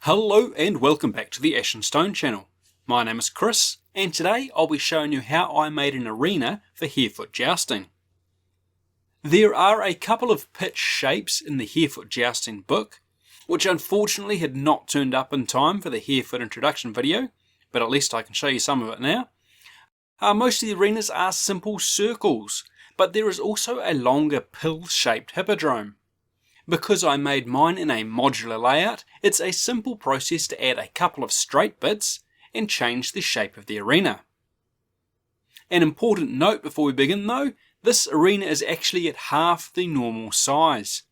Hello and welcome back to the Ash and Stone channel. My name is Chris and today I'll be showing you how I made an arena for Hairfoot Jousting. There are a couple of pitch shapes in the Hairfoot Jousting book, which unfortunately had not turned up in time for the Hairfoot introduction video, but at least I can show you some of it now. Most of the arenas are simple circles, but there is also a longer pill-shaped hippodrome. Because I made mine in a modular layout, it's a simple process to add a couple of straight bits and change the shape of the arena. An important note before we begin though, this arena is actually at half the normal size.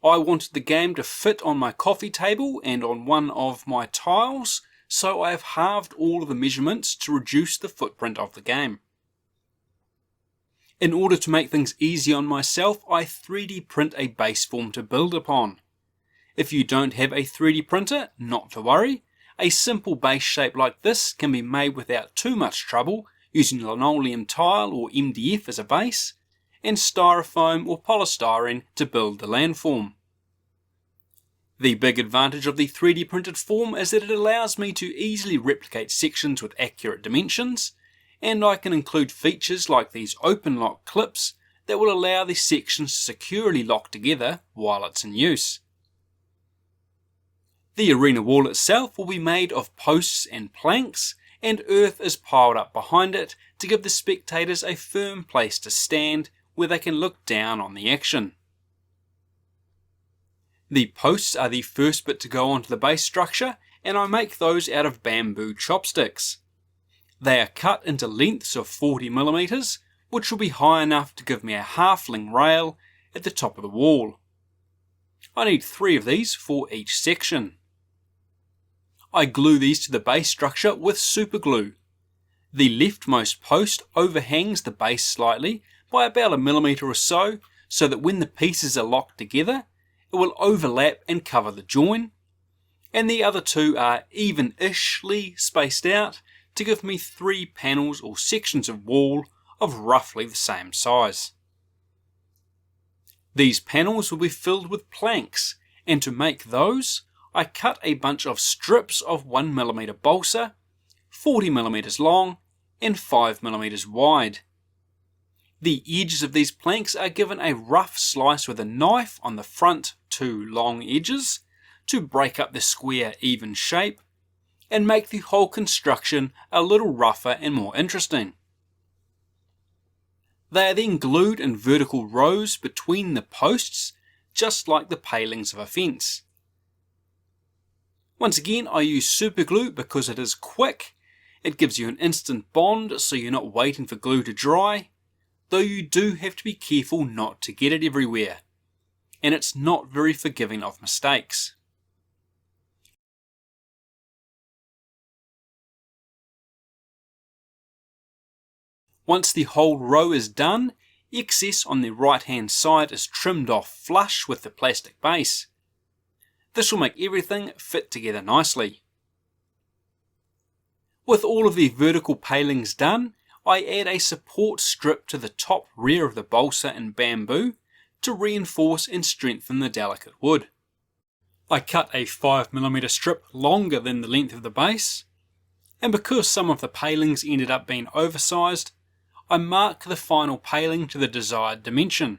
I wanted the game to fit on my coffee table and on one of my tiles, so I have halved all of the measurements to reduce the footprint of the game. In order to make things easy on myself, I 3D print a base form to build upon. If you don't have a 3D printer, not to worry. A simple base shape like this can be made without too much trouble using linoleum tile or MDF as a base, and styrofoam or polystyrene to build the landform. The big advantage of the 3D printed form is that it allows me to easily replicate sections with accurate dimensions, and I can include features like these open lock clips that will allow the sections to securely lock together while it's in use. The arena wall itself will be made of posts and planks, and earth is piled up behind it to give the spectators a firm place to stand where they can look down on the action. The posts are the first bit to go onto the base structure, and I make those out of bamboo chopsticks. They are cut into lengths of 40mm, which will be high enough to give me a halfling rail at the top of the wall. I need 3 of these for each section. I glue these to the base structure with super glue. The leftmost post overhangs the base slightly by about 1mm or so that when the pieces are locked together, it will overlap and cover the join, and the other 2 are even-ishly spaced out to give me 3 panels or sections of wall of roughly the same size. These panels will be filled with planks, and to make those, I cut a bunch of strips of 1mm balsa, 40mm long and 5mm wide. The edges of these planks are given a rough slice with a knife on the front 2 long edges to break up the square even shape, and make the whole construction a little rougher and more interesting. They are then glued in vertical rows between the posts, just like the palings of a fence. Once again, I use super glue because it is quick, it gives you an instant bond so you're not waiting for glue to dry, though you do have to be careful not to get it everywhere, and it's not very forgiving of mistakes. Once the whole row is done, excess on the right hand side is trimmed off flush with the plastic base. This will make everything fit together nicely. With all of the vertical palings done, I add a support strip to the top rear of the balsa and bamboo to reinforce and strengthen the delicate wood. I cut a 5mm strip longer than the length of the base, and because some of the palings ended up being oversized, I mark the final paling to the desired dimension.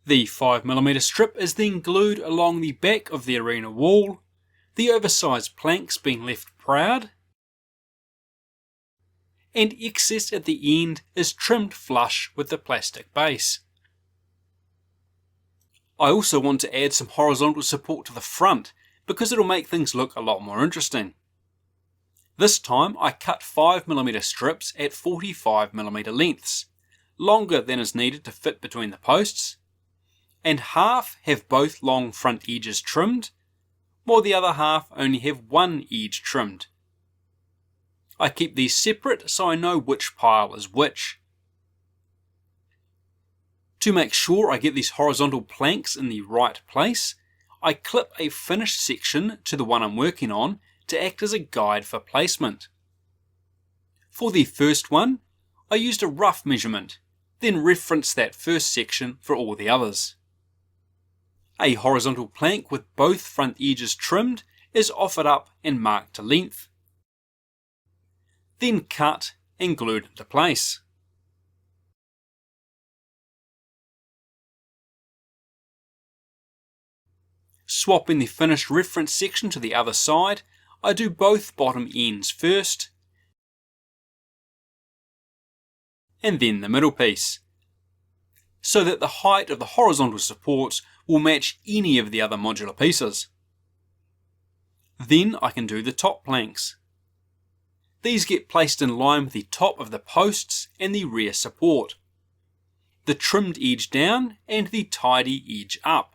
The 5mm strip is then glued along the back of the arena wall, the oversized planks being left proud, and excess at the end is trimmed flush with the plastic base. I also want to add some horizontal support to the front because it'll make things look a lot more interesting. This time I cut 5mm strips at 45mm lengths, longer than is needed to fit between the posts, and half have both long front edges trimmed, while the other half only have one edge trimmed. I keep these separate so I know which pile is which. To make sure I get these horizontal planks in the right place, I clip a finished section to the one I'm working on to act as a guide for placement. For the first one, I used a rough measurement, then referenced that first section for all the others. A horizontal plank with both front edges trimmed is offered up and marked to length, then cut and glued into place. Swapping the finished reference section to the other side, I do both bottom ends first, and then the middle piece, so that the height of the horizontal supports will match any of the other modular pieces. Then I can do the top planks. These get placed in line with the top of the posts and the rear support, the trimmed edge down and the tidy edge up.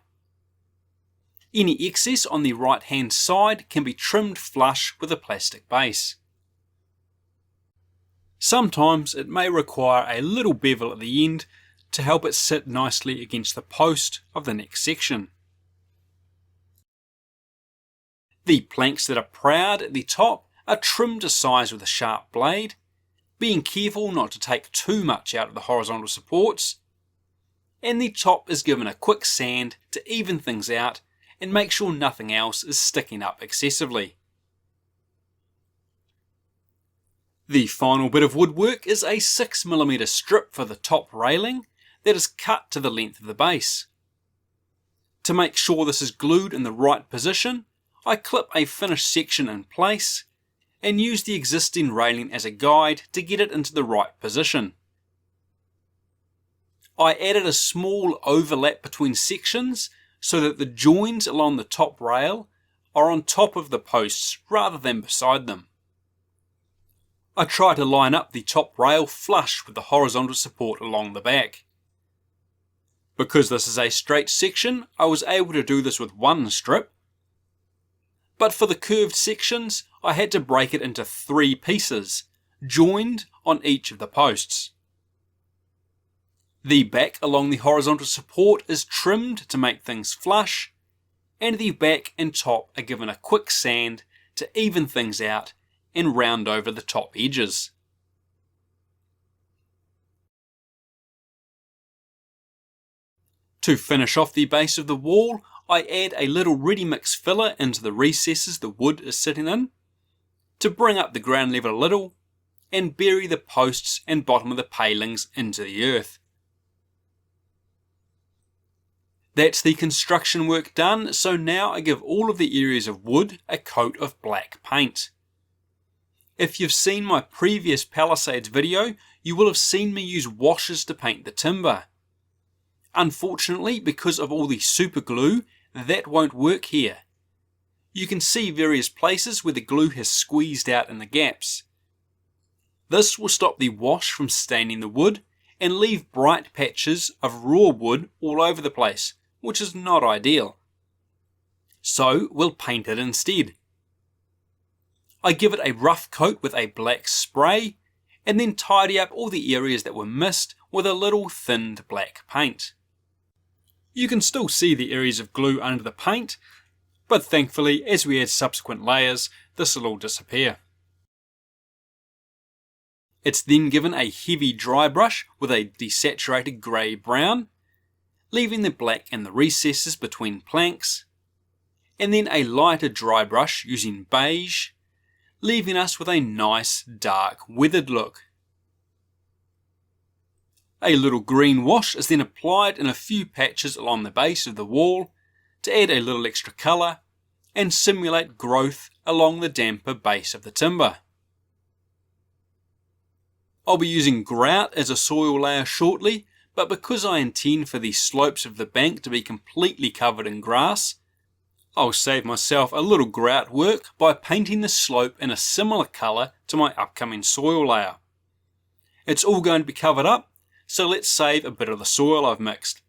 Any excess on the right hand side can be trimmed flush with a plastic base. Sometimes it may require a little bevel at the end to help it sit nicely against the post of the next section. The planks that are proud at the top are trimmed to size with a sharp blade, being careful not to take too much out of the horizontal supports, and the top is given a quick sand to even things out and make sure nothing else is sticking up excessively. The final bit of woodwork is a 6mm strip for the top railing that is cut to the length of the base. To make sure this is glued in the right position, I clip a finished section in place and use the existing railing as a guide to get it into the right position. I added a small overlap between sections so that the joins along the top rail are on top of the posts rather than beside them. I try to line up the top rail flush with the horizontal support along the back. Because this is a straight section, I was able to do this with one strip, but for the curved sections I had to break it into 3 pieces, joined on each of the posts. The back along the horizontal support is trimmed to make things flush, and the back and top are given a quick sand to even things out and round over the top edges. To finish off the base of the wall, I add a little ready mix filler into the recesses the wood is sitting in, to bring up the ground level a little, and bury the posts and bottom of the palings into the earth. That's the construction work done, so now I give all of the areas of wood a coat of black paint. If you've seen my previous Palisades video, you will have seen me use washes to paint the timber. Unfortunately, because of all the super glue, that won't work here. You can see various places where the glue has squeezed out in the gaps. This will stop the wash from staining the wood and leave bright patches of raw wood all over the place, which is not ideal. So we'll paint it instead. I give it a rough coat with a black spray and then tidy up all the areas that were missed with a little thinned black paint. You can still see the areas of glue under the paint, but thankfully as we add subsequent layers, this will all disappear. It's then given a heavy dry brush with a desaturated grey-brown, leaving the black in the recesses between planks, and then a lighter dry brush using beige, leaving us with a nice dark weathered look. A little green wash is then applied in a few patches along the base of the wall to add a little extra colour and simulate growth along the damper base of the timber. I'll be using grout as a soil layer shortly, but because I intend for the slopes of the bank to be completely covered in grass, I'll save myself a little grout work by painting the slope in a similar colour to my upcoming soil layer. It's all going to be covered up, so let's save a bit of the soil I've mixed.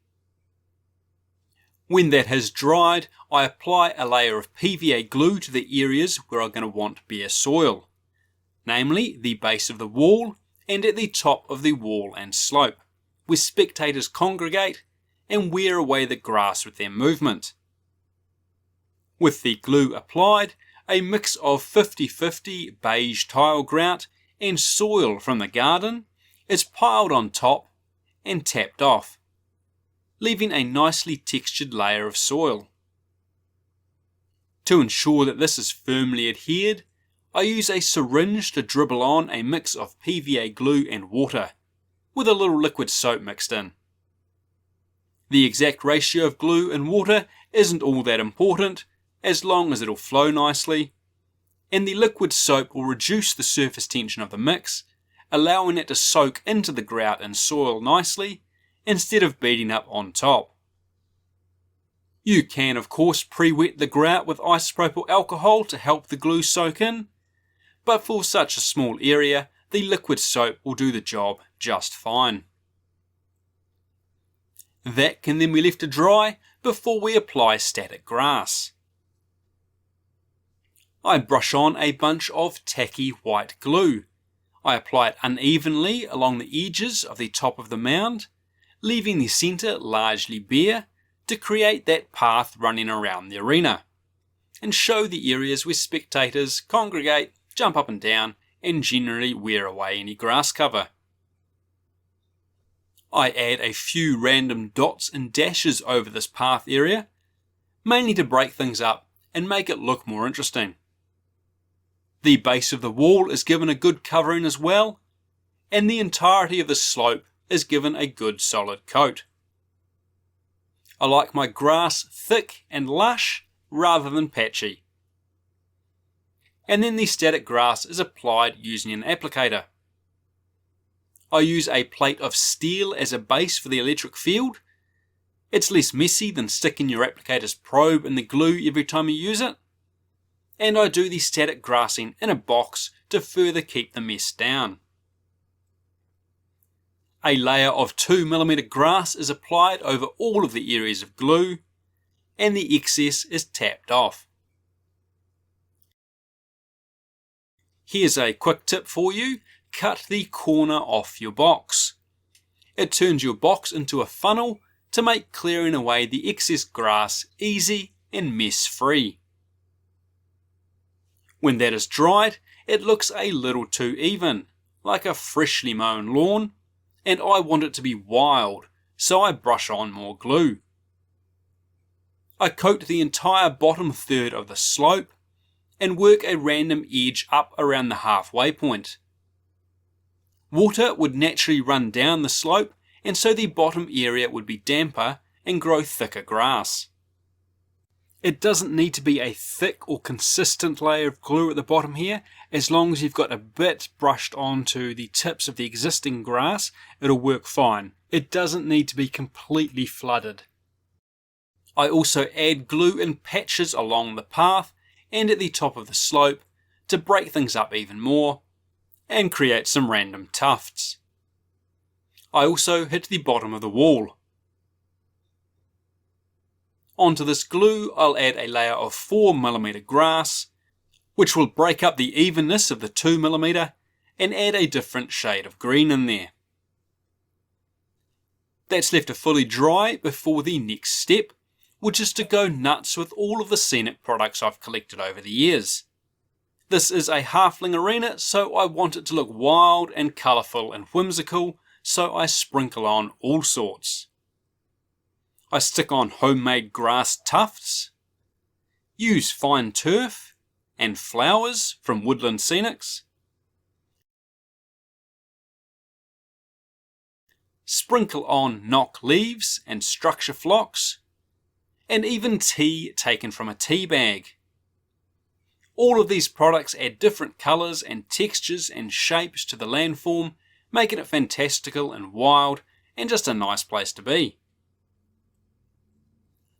When that has dried, I apply a layer of PVA glue to the areas where I'm going to want bare soil, namely the base of the wall and at the top of the wall and slope, where spectators congregate and wear away the grass with their movement. With the glue applied, a mix of 50-50 beige tile grout and soil from the garden is piled on top and tapped off, leaving a nicely textured layer of soil. To ensure that this is firmly adhered, I use a syringe to dribble on a mix of PVA glue and water, with a little liquid soap mixed in. The exact ratio of glue and water isn't all that important, as long as it'll flow nicely, and the liquid soap will reduce the surface tension of the mix, allowing it to soak into the grout and soil nicely, instead of beating up on top. You can of course pre-wet the grout with isopropyl alcohol to help the glue soak in, but for such a small area, the liquid soap will do the job just fine. That can then be left to dry before we apply static grass. I brush on a bunch of tacky white glue. I apply it unevenly along the edges of the top of the mound, leaving the centre largely bare to create that path running around the arena, and show the areas where spectators congregate, jump up and down, and generally wear away any grass cover. I add a few random dots and dashes over this path area, mainly to break things up and make it look more interesting. The base of the wall is given a good covering as well, and the entirety of the slope is given a good solid coat. I like my grass thick and lush rather than patchy. And then the static grass is applied using an applicator. I use a plate of steel as a base for the electric field. It's less messy than sticking your applicator's probe in the glue every time you use it. And I do the static grassing in a box to further keep the mess down. A layer of 2mm grass is applied over all of the areas of glue, and the excess is tapped off. Here's a quick tip for you: cut the corner off your box. It turns your box into a funnel to make clearing away the excess grass easy and mess free. When that is dried, it looks a little too even, like a freshly mown lawn, and I want it to be wild, so I brush on more glue. I coat the entire bottom third of the slope and work a random edge up around the halfway point. Water would naturally run down the slope, and so the bottom area would be damper and grow thicker grass. It doesn't need to be a thick or consistent layer of glue at the bottom here. As long as you've got a bit brushed onto the tips of the existing grass, it'll work fine. It doesn't need to be completely flooded. I also add glue in patches along the path and at the top of the slope to break things up even more and create some random tufts. I also hit the bottom of the wall. Onto this glue, I'll add a layer of 4mm grass, which will break up the evenness of the 2mm and add a different shade of green in there. That's left to fully dry before the next step, which is to go nuts with all of the scenic products I've collected over the years. This is a halfling arena, so I want it to look wild and colourful and whimsical, so I sprinkle on all sorts. I stick on homemade grass tufts, use fine turf and flowers from Woodland Scenics, sprinkle on knock leaves and structure flocks, and even tea taken from a tea bag. All of these products add different colours and textures and shapes to the landform, making it fantastical and wild and just a nice place to be.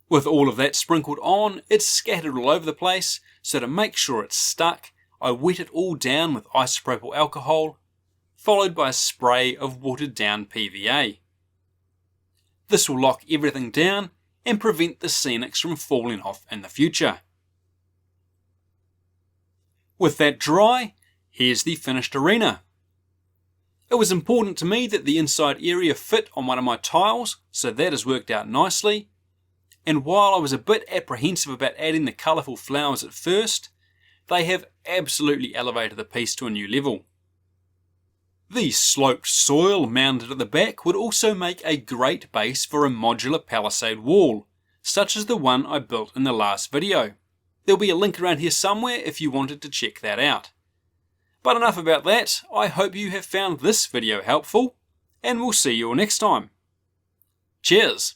With all of that sprinkled on, it's scattered all over the place, so to make sure it's stuck, I wet it all down with isopropyl alcohol, followed by a spray of watered down PVA. This will lock everything down and prevent the scenics from falling off in the future. With that dry, here's the finished arena. It was important to me that the inside area fit on one of my tiles, so that has worked out nicely. And while I was a bit apprehensive about adding the colourful flowers at first, they have absolutely elevated the piece to a new level. The sloped soil mounded at the back would also make a great base for a modular palisade wall, such as the one I built in the last video. There'll be a link around here somewhere if you wanted to check that out. But enough about that. I hope you have found this video helpful, and we'll see you all next time. Cheers!